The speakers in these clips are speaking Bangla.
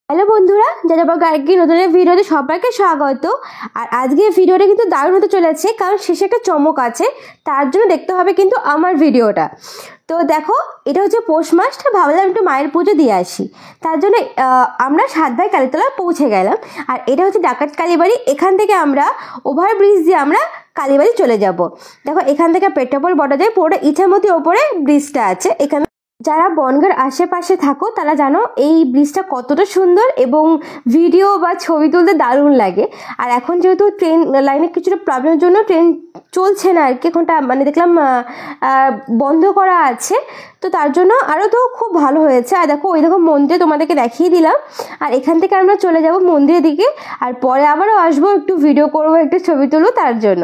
হ্যালো বন্ধুরা, যাযাবর গায়িকা নতুন ভিডিওতে সবাইকে স্বাগত। আর আজকের ভিডিওটা কিন্তু দারুণ হতে চলেছে, কারণ শেষে একটা চমক আছে, তার জন্য দেখতে হবে কিন্তু আমার ভিডিওটা। তো দেখো, এটা হচ্ছে পৌষ মাস, ভাবলাম একটু মায়ের পুজো দিয়ে আসি, তার জন্য আমরা 7 ভাই কালীতলা পৌঁছে গেলাম। আর এটা হচ্ছে ডাকাত কালীবাড়ি। এখান থেকে আমরা ওভারব্রিজ দিয়ে আমরা কালীবাড়ি চলে যাব। দেখো, এখান থেকে পেট্রাপোল বর্ডার যায়, পুরোটা ইছামতির ওপরে ব্রিজটা আছে। এখানে যারা বনগাঁর আশেপাশে থাকো তারা জানো এই ব্রিজটা কতটা সুন্দর এবং ভিডিও বা ছবি তুলতে দারুণ লাগে। আর এখন যেহেতু ট্রেন লাইনে কিছুটা প্রবলেমের জন্য ট্রেন চলছে না আর কি, এখনটা মানে দেখলাম বন্ধ করা আছে, তো তার জন্য আরও তো খুব ভালো হয়েছে। আর দেখো, ওই দেখো মন্দিরে তোমাদেরকে দেখিয়ে দিলাম। আর এখান থেকে আমরা চলে যাব মন্দিরের দিকে, আর পরে আবারও আসবো, একটু ভিডিও করবো, একটু ছবি তুলবো তার জন্য।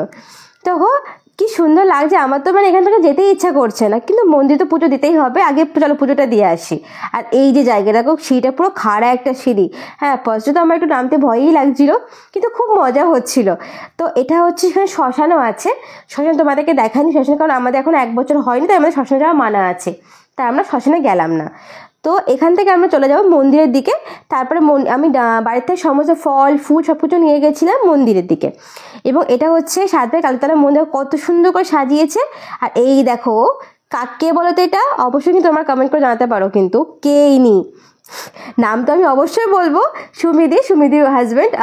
দেখো কি সুন্দর লাগছে, আমার তো মানে এখান থেকে যেতেই ইচ্ছা করছে না, কিন্তু মন্দিরে তো পুজো দিতেই হবে, আগে চলো পুজোটা দিয়ে আসি। আর এই যে জায়গাটা, দেখো সিঁড়িটা পুরো খাড়া একটা সিঁড়ি। হ্যাঁ, ফার্স্টে তো আমার একটু নামতে ভয়ই লাগছিল, কিন্তু খুব মজা হচ্ছিল। তো এটা হচ্ছে, এখানে শ্মশানও আছে। শ্মশান তোমাদেরকে দেখায়নি শ্মশান, কারণ আমাদের এখন 1 বছর হয়নি, তাই আমাদের শ্মশানে যাওয়া মানা আছে, তাই আমরা শ্মশানে গেলাম না। তো এখান থেকে আমরা চলে যাব মন্দিরের দিকে। তারপরে আমি বাড়ির থেকে সমস্ত ফল ফুল সব কিছু নিয়ে গেছিলাম মন্দিরের দিকে। এবং এটা হচ্ছে 7 ভাই কালীতলা মন্দির, কত সুন্দর করে সাজিয়েছে। আর এই দেখো, কে বলো তো এটা? অবশ্যই কিন্তু তোমরা কমেন্ট করে জানাতে পারো, কিন্তু কে ইনি। নাম তো আমি অবশ্যই বলবো, সুমিদির হাজব্যান্ড।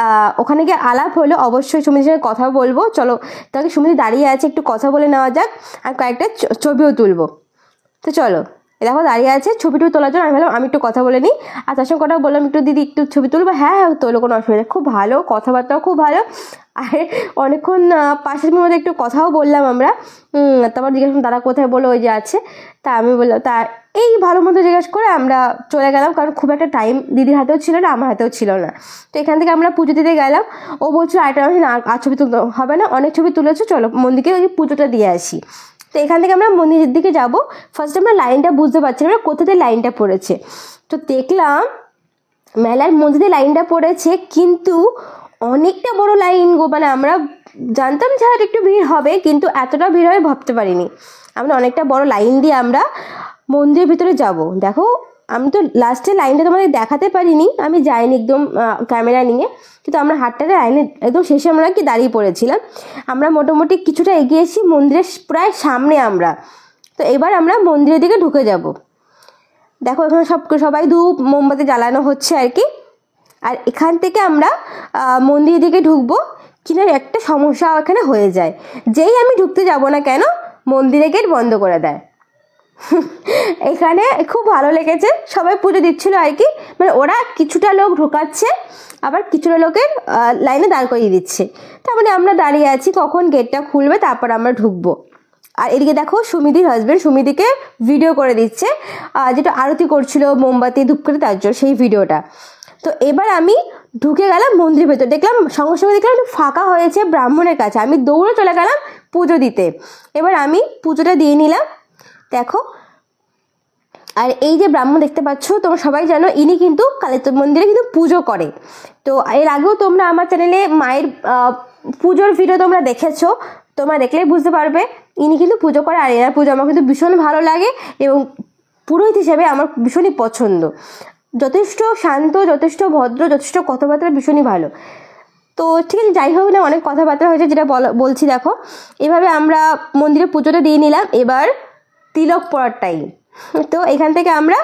ওখানে গিয়ে আলাপ হলো, অবশ্যই সুমিদির সঙ্গে কথা বলবো। চলো, তাকে সুমিদি দাঁড়িয়ে আছে, একটু কথা বলে নেওয়া যাক, আর কয়েকটা ছবিও তুলবো। তো চলো, দেখো দাঁড়িয়ে আছে, ছবিটু তোলার জন্য আমি ভাবলাম আমি একটু কথা বলে নিই। আর তার সঙ্গে কথা বললাম, একটু দিদি একটু ছবি তুলবো। হ্যাঁ হ্যাঁ তোলো, কোনো অসুবিধা, খুব ভালো, কথাবার্তাও খুব ভালো। আর অনেকক্ষণ পাশের মধ্যে একটু কথাও বললাম আমরা। তারপর জিজ্ঞেস করলাম দাদা কোথায়, বলো ওই যে আছে। তা আমি বললাম, তা এই ভালো মতো জিজ্ঞেস করে আমরা চলে গেলাম, কারণ খুব একটা টাইম দিদির হাতেও ছিল না, আমার হাতেও ছিল না। তো এখান থেকে আমরা পুজো দিতে গেলাম। ও বলছিল আরেকটা আর ছবি তুলতে হবে না, অনেক ছবি তুলেছো, চলো মন্দিরকে ওই পুজোটা দিয়ে আসি। তো এখান থেকে আমরা মন্দিরের দিকে যাব। ফার্স্ট আমরা লাইনটা বুঝতে পারছিলাম না কোথা থেকে লাইনটা পড়েছে, তো দেখলাম মেলার মধ্যে দিয়ে লাইনটা পড়েছে, কিন্তু অনেকটা বড় লাইন গো। মানে আমরা জানতাম যে আর একটু ভিড় হবে, কিন্তু এতটা ভিড় হবে ভাবতে পারিনি। আমরা অনেকটা বড় লাইন দিয়ে আমরা মন্দিরের ভিতরে যাব। দেখো, আমি তো লাস্টে লাইনটা তোমাদের দেখাতে পারিনি, আমি যাইনি একদম ক্যামেরা নিয়ে, কিন্তু আমরা হাটটাতে লাইনে একদম শেষে আমরা কি দাঁড়িয়ে পড়েছিলাম। আমরা মোটামুটি কিছুটা এগিয়েছি মন্দিরের প্রায় সামনে আমরা। তো এবার আমরা মন্দিরের দিকে ঢুকে যাব। দেখো, এখানে সবাই ধূপ মোমবাতি জ্বালানো হচ্ছে আর কি। আর এখান থেকে আমরা মন্দিরের দিকে ঢুকবো, কিন্তু একটা সমস্যা এখানে হয়ে যায়, যেই আমি ঢুকতে যাব না কেন মন্দিরের গেট বন্ধ করে দেয়। এখানে খুব ভালো লেগেছে, সবাই পুজো দিচ্ছিল আর কি, মানে ওরা কিছুটা লোক ঢোকাচ্ছে, আবার কিছুটা লোকের লাইনে দাঁড় করিয়ে দিচ্ছে। তার মানে আমরা দাঁড়িয়ে আছি কখন গেটটা খুলবে, তারপর আমরা ঢুকবো। আর এদিকে দেখো, সুমিদির হাজব্যান্ড সুমিদিকে ভিডিও করে দিচ্ছে, যেটা আরতি করছিল মোমবাতি ধূপ করে, তার জন্য সেই ভিডিওটা। তো এবার আমি ঢুকে গেলাম মন্দিরের ভেতর, দেখলাম সঙ্গে সঙ্গে দেখলাম ফাঁকা হয়েছে ব্রাহ্মণের কাছে, আমি দৌড়ে চলে গেলাম পুজো দিতে। এবার আমি পুজোটা দিয়ে নিলাম। দেখো, আর এই যে ব্রাহ্মণ দেখতে পাচ্ছ, তোমরা সবাই জানো ইনি কিন্তু কালীতলা মন্দিরে কিন্তু পুজো করে। তো এর আগেও তোমরা আমার চ্যানেলে মায়ের পুজোর ভিডিও তোমরা দেখেছো, তোমরা দেখলেই বুঝতে পারবে ইনি কিন্তু পুজো করে। আর এনার পুজো আমার কিন্তু ভীষণ ভালো লাগে, এবং পুরোহিত হিসেবে আমার ভীষণই পছন্দ। যথেষ্ট শান্ত, যথেষ্ট ভদ্র, যথেষ্ট কথাবার্তা ভীষণই ভালো। তো ঠিক আছে, যাই হোক না, অনেক কথাবার্তা হয়েছে, যেটা বলছি। দেখো, এভাবে আমরা মন্দিরে পুজোটা দিয়ে নিলাম। এবার তিলক পরার টাইম। তো এখান থেকে আমরা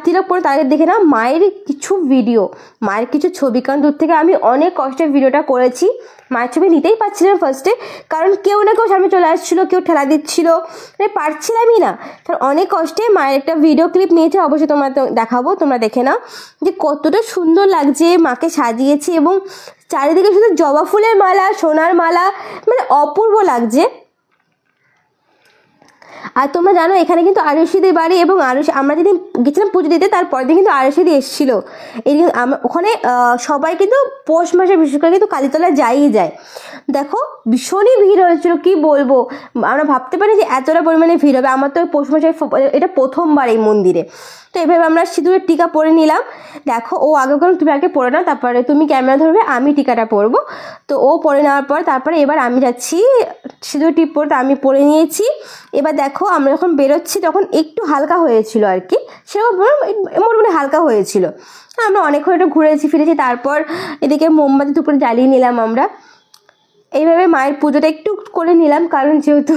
তিলক পরে তাদের দেখে নাও মায়ের কিছু ভিডিও, মায়ের কিছু ছবি, কারণ দূর থেকে আমি অনেক কষ্টে ভিডিওটা করেছি। মায়ের ছবি নিতেই পারছিলাম ফার্স্টে, কারণ কেউ না কেউ সামনে চলে আসছিলো, কেউ ঠেলা দিচ্ছিল, পারছিলামই না। তার অনেক কষ্টে মায়ের একটা ভিডিও ক্লিপ নিয়েছে, অবশ্যই তোমরা দেখাবো, তোমরা দেখে নাও যে কতটা সুন্দর লাগছে মাকে সাজিয়েছে, এবং চারিদিকে শুধু জবা ফুলের মালা, সোনার মালা, মানে অপূর্ব লাগছে। আর তোমরা জানো এখানে কিন্তু আরুষিদের বাড়ি, এবং আমরা যেদিন গেছিলাম পুজো দিতে তার পরের দিন কিন্তু আরুষিদি এসেছিলো। এই ওখানে সবাই কিন্তু পৌষ মাসে বিশেষ করে কিন্তু কালীতলায় যাই যায়। দেখো, ভীষণই ভিড় হয়েছিল, কি বলবো, আমরা ভাবতে পারি যে এতটা পরিমাণে ভিড় হবে। আমার তো পৌষ মাসে এটা প্রথমবার এই মন্দিরে, তো এভাবে আমরা সিঁদুরের টিকা পরে নিলাম। দেখো ও আগে করে তুমি আগে পরে নাও, তারপরে তুমি ক্যামেরা ধরবে, আমি টিকাটা পরবো। তো ও পরে নেওয়ার পর তারপরে এবার আমি যাচ্ছি সিঁদুর টিপ পরতে, আমি পরে নিয়েছি। এবার দেখো আমরা যখন বেরোচ্ছি তখন একটু হালকা হয়েছিল আর কি, সেরকম মোটামুটি হালকা হয়েছিল। আমরা অনেকক্ষণ একটু ঘুরেছি ফিরেছি, তারপর এদিকে মোমবাতি দুপুরে জ্বালিয়ে নিলাম আমরা। এইভাবে মায়ের পুজোটা একটু করে নিলাম, কারণ যেহেতু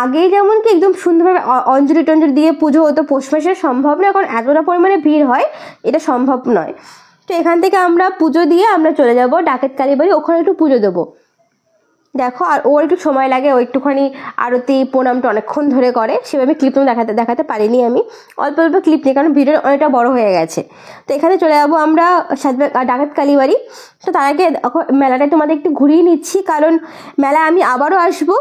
আগেই যেমন কি একদম সুন্দরভাবে অঞ্জলি টঞ্জলি দিয়ে পুজো হতো, পৌষ মাসে সম্ভব নয়, কারণ এতটা পরিমাণে ভিড় হয়, এটা সম্ভব নয়। তো এখান থেকে আমরা পুজো দিয়ে আমরা চলে যাব ডাকাত কালীবাড়ি, ওখানে একটু পুজো দেবো। দেখো আর ওর একটু সময় লাগে, ও একটুখানি আরতি প্রণামটা অনেকক্ষণ ধরে করে, সেভাবে ক্লিপ তুমি দেখাতে পারিনি, আমি অল্প অল্প ক্লিপ নিই, কারণ ভিডিও অনেকটা বড় হয়ে গেছে। তো এখানে চলে যাবো আমরা ডাকাত কালীবাড়ি। তো তার আগে মেলাটা তোমাদের একটু ঘুরিয়ে নিচ্ছি, কারণ মেলা আমি আবারও আসবো।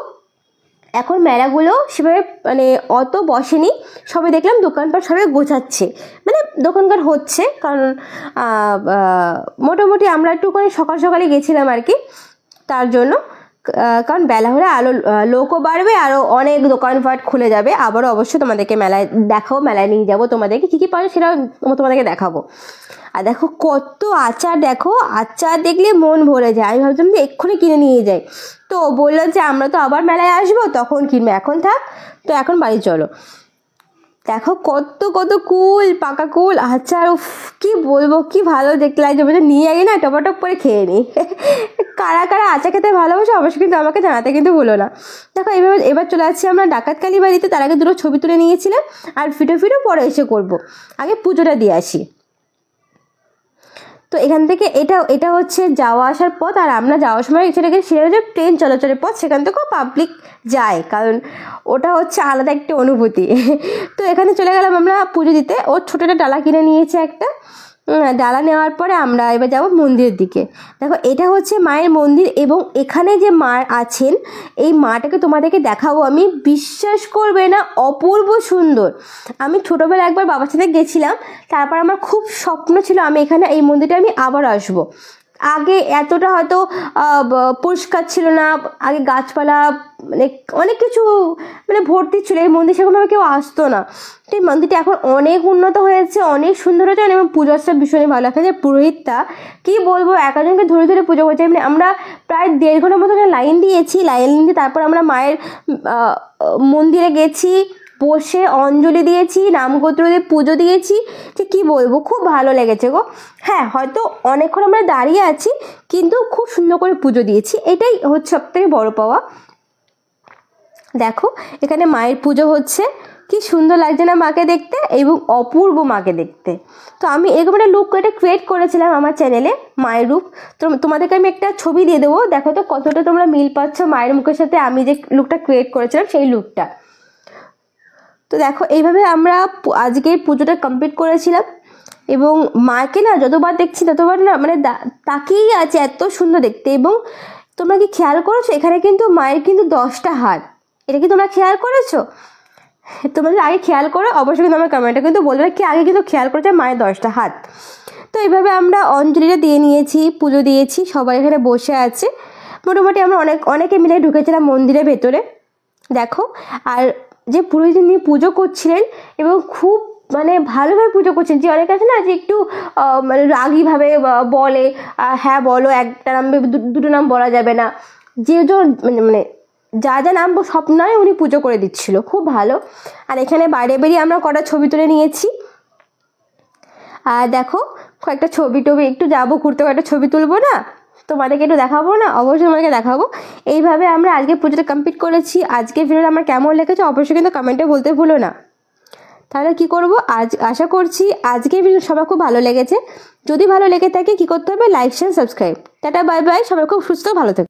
এখন মেলাগুলো সেভাবে মানে অত বসেনি, সবাই দেখলাম দোকানপাট সবাই গোছাচ্ছে, মানে দোকানপাট হচ্ছে, কারণ মোটামুটি আমরা একটুখানি সকাল সকালে গেছিলাম আর কি, তার জন্য। কারণ বেলা হলে আলো লোকও বাড়বে, আরও অনেক দোকানপাট খুলে যাবে। আবারও অবশ্যই তোমাদেরকে মেলায় দেখাবো, মেলায় নিয়ে যাবো তোমাদেরকে, কী কী পাবে সেটাও তোমাদেরকে দেখাবো। আর দেখো কত আচার, দেখো আচার দেখলে মন ভরে যায়। আমি ভাবছিলাম যে এক্ষুনি কিনে নিয়ে যাই, তো বললো যে আমরা তো আবার মেলায় আসবো তখন কিনবো, এখন থাক, তো এখন বাড়ি চলো। দেখো কত কত কুল, পাকা কুল, আচার, উফ কি বলবো, কি ভালো দেখতে লাগছে, বলছে নিয়ে আগে না টপাটপ করে খেয়ে নিই। কারা কারা আচার খেতে ভালোবাসে অবশ্যই কিন্তু আমাকে জানাতে কিন্তু ভুলো না। দেখো এবার চলে আসছি আমরা ডাকাত কালীবাড়িতে। তার আগে দুটো ছবি তুলে নিয়েছিলাম, আর ভিডিও পরে এসে করবো, আগে পুজোটা দিয়ে আসি। তো এখান থেকে এটা হচ্ছে যাওয়া আসার পথ, আর আমরা যাওয়ার সময় সেটা হচ্ছে ট্রেন চলাচলের পথ, সেখান থেকেও পাবলিক যায়, কারণ ওটা হচ্ছে আলাদা একটা অনুভূতি। তো এখানে চলে গেলাম আমরা পুজো দিতে। ওর ছোটো একটা ডালা কিনে নিয়েছে একটা, ডালা নেওয়ার পরে আমরা এবার যাব মন্দিরের দিকে। দেখো এটা হচ্ছে মায়ের মন্দির, এবং এখানে যে মা আছেন এই মাটাকে তোমাদেরকে দেখাবো আমি, বিশ্বাস করবে না অপূর্ব সুন্দর। আমি ছোটোবেলা একবার বাবার সাথে গেছিলাম, তারপর আমার খুব স্বপ্ন ছিল আমি এখানে এই মন্দিরটা আমি আবার আসবো। আগে এতটা হয়তো পরিষ্কার ছিল না, আগে গাছপালা মানে অনেক কিছু মানে ভর্তি ছিল, এই মন্দির সেরকমভাবে কেউ আসতো না। তো এই মন্দিরটা এখন অনেক উন্নত হয়েছে, অনেক সুন্দর হয়েছে, এবং পুজোটা ভীষণই ভালো। এখানে যে পুরোহিতটা কী বলবো, একজনকে ধরে ধরে পুজো করছে, মানে আমরা প্রায় 1.5 ঘন্টার মতো লাইন দিয়েছি। লাইন দিয়ে তারপর আমরা মায়ের মন্দিরে গেছি, বসে অঞ্জলি দিয়েছি, নামগোত্র দিয়ে পুজো দিয়েছি, যে কী বলবো, খুব ভালো লেগেছে গো। হ্যাঁ হয়তো অনেকক্ষণ আমরা দাঁড়িয়ে আছি, কিন্তু খুব সুন্দর করে পুজো দিয়েছি, এটাই হচ্ছে সবথেকে বড় পাওয়া। দেখো এখানে মায়ের পুজো হচ্ছে, কি সুন্দর লাগছে না মাকে দেখতে, এবং অপূর্ব মাকে দেখতে। তো আমি এরকম একটা লুক এটা ক্রিয়েট করেছিলাম আমার চ্যানেলে, মায়ের রূপ। তো তোমাদেরকে আমি একটা ছবি দিয়ে দেবো, দেখো তো কতটা তোমরা মিল পাচ্ছ মায়ের মুখের সাথে আমি যে লুকটা ক্রিয়েট করেছিলাম সেই লুকটা। তো দেখো এইভাবে আমরা আজকে পুজোটা কমপ্লিট করেছিলাম, এবং মাকে না যতবার দেখছি ততবার না মানে তাকিয়েই আছে, এত সুন্দর দেখতে। এবং তোমরা কি খেয়াল করেছো এখানে কিন্তু মায়ের কিন্তু 10টা হাত, এটা কি তোমরা খেয়াল করেছো? তোমরা আগে খেয়াল করো অবশ্যই কিন্তু আমার কমেন্টে কিন্তু বলবে কি আগে কিন্তু খেয়াল করেছে মায়ের 10টা হাত। তো এইভাবে আমরা অঞ্জলিটা দিয়ে নিয়েছি, পুজো দিয়েছি, সবাই এখানে বসে আছে। মোটামুটি আমরা অনেকে মিলে ঢুকেছিলাম মন্দিরের ভেতরে। দেখো আর যে পুরোহিত নিয়ে পুজো করছিলেন, এবং খুব মানে ভালোভাবে পুজো করছেন। যে অনেক আছে না যে একটু মানে রাগীভাবে বলে, হ্যাঁ বলো, একটা নাম দুটো নাম বলা যাবে না, যে মানে যা যা নাম সব নয় উনি পুজো করে দিচ্ছিল, খুব ভালো। আর এখানে বাইরে বেরিয়ে আমরা কটা ছবি তুলে নিয়েছি। আর দেখো কয়েকটা ছবি একটু যাবো ঘুরতে, কয়েকটা ছবি তুলবো না, তোমাদেরকে একটু দেখাবো না, অবশ্যই তোমাকে দেখাবো। এইভাবে আমরা আজকে পুজোটা কমপ্লিট করেছি। আজকে ভিডিওটা আমার কেমন লেগেছে অবশ্যই কিন্তু কমেন্টে বলতে ভুলো না। তাহলে কি করব, আশা করছি আজকে ভিডিও সবার খুব ভালো লেগেছে। যদি ভালো লেগে থাকে কি করতে হবে, like share subscribe. Tata bye bye, সবাই খুব সুস্থ ভালো থাকে।